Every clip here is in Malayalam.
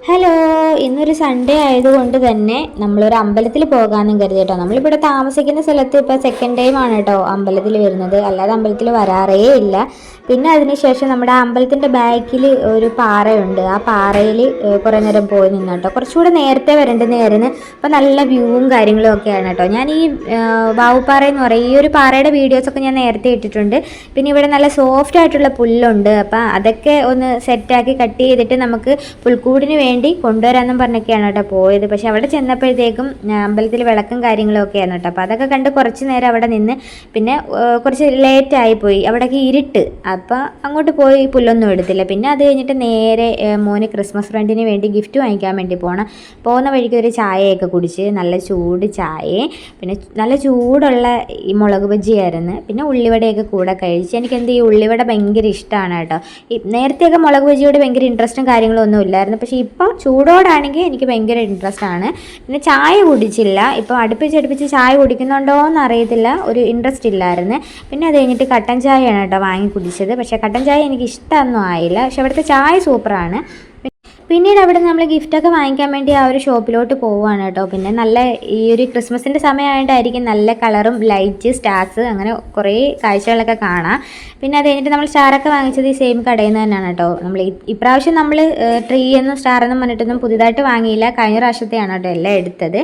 ഹലോ, ഇന്നൊരു സൺഡേ ആയതുകൊണ്ട് തന്നെ നമ്മളൊരു അമ്പലത്തിൽ പോകാമെന്നും കരുതി കേട്ടോ. നമ്മളിവിടെ താമസിക്കുന്ന സ്ഥലത്ത് ഇപ്പോൾ സെക്കൻഡ് ടൈം ആണ് കേട്ടോ അമ്പലത്തിൽ വരുന്നത്. അല്ലാതെ അമ്പലത്തിൽ വരാറേ ഇല്ല. പിന്നെ അതിനുശേഷം നമ്മുടെ അമ്പലത്തിൻ്റെ ബാക്കിൽ ഒരു പാറയുണ്ട്. ആ പാറയിൽ കുറേ നേരം പോയി നിന്നു കേട്ടോ. കുറച്ചുകൂടെ നേരത്തെ വരേണ്ടതായിരുന്നു. അപ്പോൾ നല്ല വ്യൂവും കാര്യങ്ങളും ഒക്കെയാണ് കേട്ടോ. ഞാൻ ഈ വാവുപ്പാറ എന്ന് പറയും, ഈ ഒരു പാറയുടെ വീഡിയോസൊക്കെ ഞാൻ നേരത്തെ ഇട്ടിട്ടുണ്ട്. പിന്നെ ഇവിടെ നല്ല സോഫ്റ്റ് ആയിട്ടുള്ള പുല്ലുണ്ട്. അപ്പം അതൊക്കെ ഒന്ന് സെറ്റാക്കി കട്ട് ചെയ്തിട്ട് നമുക്ക് പുൽക്കൂടിന് വേണ്ടി കൊണ്ടുവരാമെന്നും പറഞ്ഞൊക്കെയാണ് കേട്ടോ പോയത്. പക്ഷെ അവിടെ ചെന്നപ്പോഴത്തേക്കും അമ്പലത്തിൽ വിളക്കും കാര്യങ്ങളും ഒക്കെയാണ് കേട്ടോ. അപ്പോൾ അതൊക്കെ കണ്ട് കുറച്ച് നേരം അവിടെ നിന്ന് പിന്നെ കുറച്ച് ലേറ്റായിപ്പോയി. അവിടേക്ക് ഇരുട്ട്. അപ്പോൾ അങ്ങോട്ട് പോയി പുല്ലൊന്നും എടുത്തില്ല. പിന്നെ അത് കഴിഞ്ഞിട്ട് നേരെ മോന് ക്രിസ്മസ് ഫ്രണ്ടിന് വേണ്ടി ഗിഫ്റ്റ് വാങ്ങിക്കാൻ വേണ്ടി പോകുന്ന വഴിക്ക് ഒരു ചായയൊക്കെ കുടിച്ച്, നല്ല ചൂട് ചായയും പിന്നെ നല്ല ചൂടുള്ള ഈ മുളക് ബജിയായിരുന്നു. പിന്നെ ഉള്ളിവടയൊക്കെ കൂടെ കഴിച്ച്. എനിക്കെന്ത് ഈ ഉള്ളിവട ഭയങ്കര ഇഷ്ടമാണ് കേട്ടോ. നേരത്തെയൊക്കെ മുളക് ബജിയോട് ഭയങ്കര ഇൻട്രസ്റ്റും കാര്യങ്ങളും ഒന്നും ഇല്ലായിരുന്നു. പക്ഷേ ഇപ്പം ചൂടോടാണെങ്കിൽ എനിക്ക് ഭയങ്കര ഇൻട്രസ്റ്റ് ആണ്. പിന്നെ ചായ കുടിച്ചില്ല. ഇപ്പം അടുപ്പിച്ച് ചായ കുടിക്കുന്നുണ്ടോ എന്ന് അറിയത്തില്ല, ഒരു ഇൻട്രസ്റ്റ് ഇല്ലായിരുന്നു. പിന്നെ അത് കഴിഞ്ഞിട്ട് കട്ടൻ ചായയാണ് കേട്ടോ വാങ്ങി കുടിച്ചത്. പക്ഷേ കട്ടൻ ചായ എനിക്ക് ഇഷ്ടമൊന്നും ആയില്ല. പക്ഷെ അവിടുത്തെ ചായ സൂപ്പറാണ്. പിന്നീട് അവിടെ നമ്മൾ ഗിഫ്റ്റൊക്കെ വാങ്ങിക്കാൻ വേണ്ടി ആ ഒരു ഷോപ്പിലോട്ട് പോവുകയാണ് കേട്ടോ. പിന്നെ നല്ല ഈ ഒരു ക്രിസ്മസിൻ്റെ സമയമായിട്ടായിരിക്കും നല്ല കളറും ലൈറ്റ് സ്റ്റാർസ് അങ്ങനെ കുറേ കാഴ്ചകളൊക്കെ കാണാം. പിന്നെ അത് കഴിഞ്ഞിട്ട് നമ്മൾ സ്റ്റാറൊക്കെ വാങ്ങിച്ചത് ഈ സെയിം കടയിൽ നിന്ന് തന്നെയാണ് കേട്ടോ. നമ്മൾ ഇപ്രാവശ്യം നമ്മൾ ട്രീ എന്നും സ്റ്റാറെന്നും പറഞ്ഞിട്ടൊന്നും പുതുതായിട്ട് വാങ്ങിയില്ല. കഴിഞ്ഞ പ്രാവശ്യത്തെയാണ് കേട്ടോ എല്ലാം എടുത്തത്.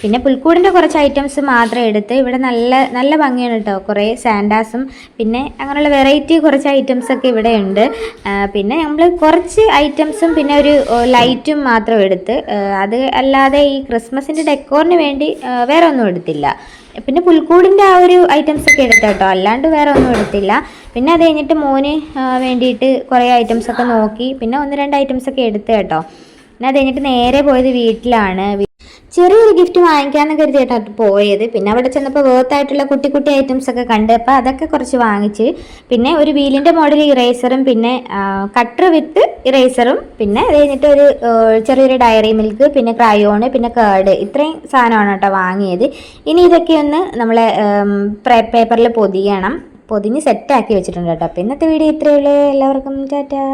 പിന്നെ പുൽക്കൂടിൻ്റെ കുറച്ച് ഐറ്റംസ് മാത്രം എടുത്ത്. ഇവിടെ നല്ല നല്ല ഭംഗിയാണ് കേട്ടോ. കുറേ സാൻഡാസും പിന്നെ അങ്ങനെയുള്ള വെറൈറ്റി കുറച്ച് ഐറ്റംസൊക്കെ ഇവിടെ ഉണ്ട്. പിന്നെ നമ്മൾ കുറച്ച് ഐറ്റംസും പിന്നെ ഒരു ലൈറ്റും മാത്രം എടുത്ത്. അത് അല്ലാതെ ഈ ക്രിസ്മസിൻ്റെ ഡെക്കോറിന് വേണ്ടി വേറെ ഒന്നും എടുത്തില്ല. പിന്നെ പുൽക്കൂടിൻ്റെ ആ ഒരു ഐറ്റംസ് ഒക്കെ എടുത്ത കേട്ടോ, അല്ലാണ്ട് വേറെ ഒന്നും എടുത്തില്ല. പിന്നെ അത് കഴിഞ്ഞിട്ട് മോന് വേണ്ടിയിട്ട് കുറേ ഐറ്റംസൊക്കെ നോക്കി. പിന്നെ ഒന്ന് രണ്ട് ഐറ്റംസൊക്കെ എടുത്ത് കേട്ടോ. പിന്നെ അത് കഴിഞ്ഞിട്ട് നേരെ പോയത് വീട്ടിലാണ്. ചെറിയൊരു ഗിഫ്റ്റ് വാങ്ങിക്കാമെന്ന് കരുതിയിട്ടാണ് പോയത്. പിന്നെ അവിടെ ചെന്നപ്പോൾ വേർത്തായിട്ടുള്ള കുട്ടി കുട്ടി ഐറ്റംസ് ഒക്കെ കണ്ട്. അപ്പോൾ അതൊക്കെ കുറച്ച് വാങ്ങിച്ച്. പിന്നെ ഒരു വീലിൻ്റെ മോഡൽ ഇറേസറും പിന്നെ കട്ടർ വിത്ത് ഇറേസറും പിന്നെ അത് കഴിഞ്ഞിട്ട് ഒരു ചെറിയൊരു ഡയറി മിൽക്ക് പിന്നെ ക്രയോണ് പിന്നെ കേർഡ്, ഇത്രയും സാധനമാണ് കേട്ടോ വാങ്ങിയത്. ഇനി ഇതൊക്കെ ഒന്ന് നമ്മളെ പേപ്പറിൽ പൊതിഞ്ഞ് സെറ്റാക്കി വെച്ചിട്ടുണ്ട് കേട്ടോ. അപ്പോൾ ഇന്നത്തെ വീഡിയോ ഇത്രയേ ഉള്ളൂ. എല്ലാവർക്കും ടാറ്റാ.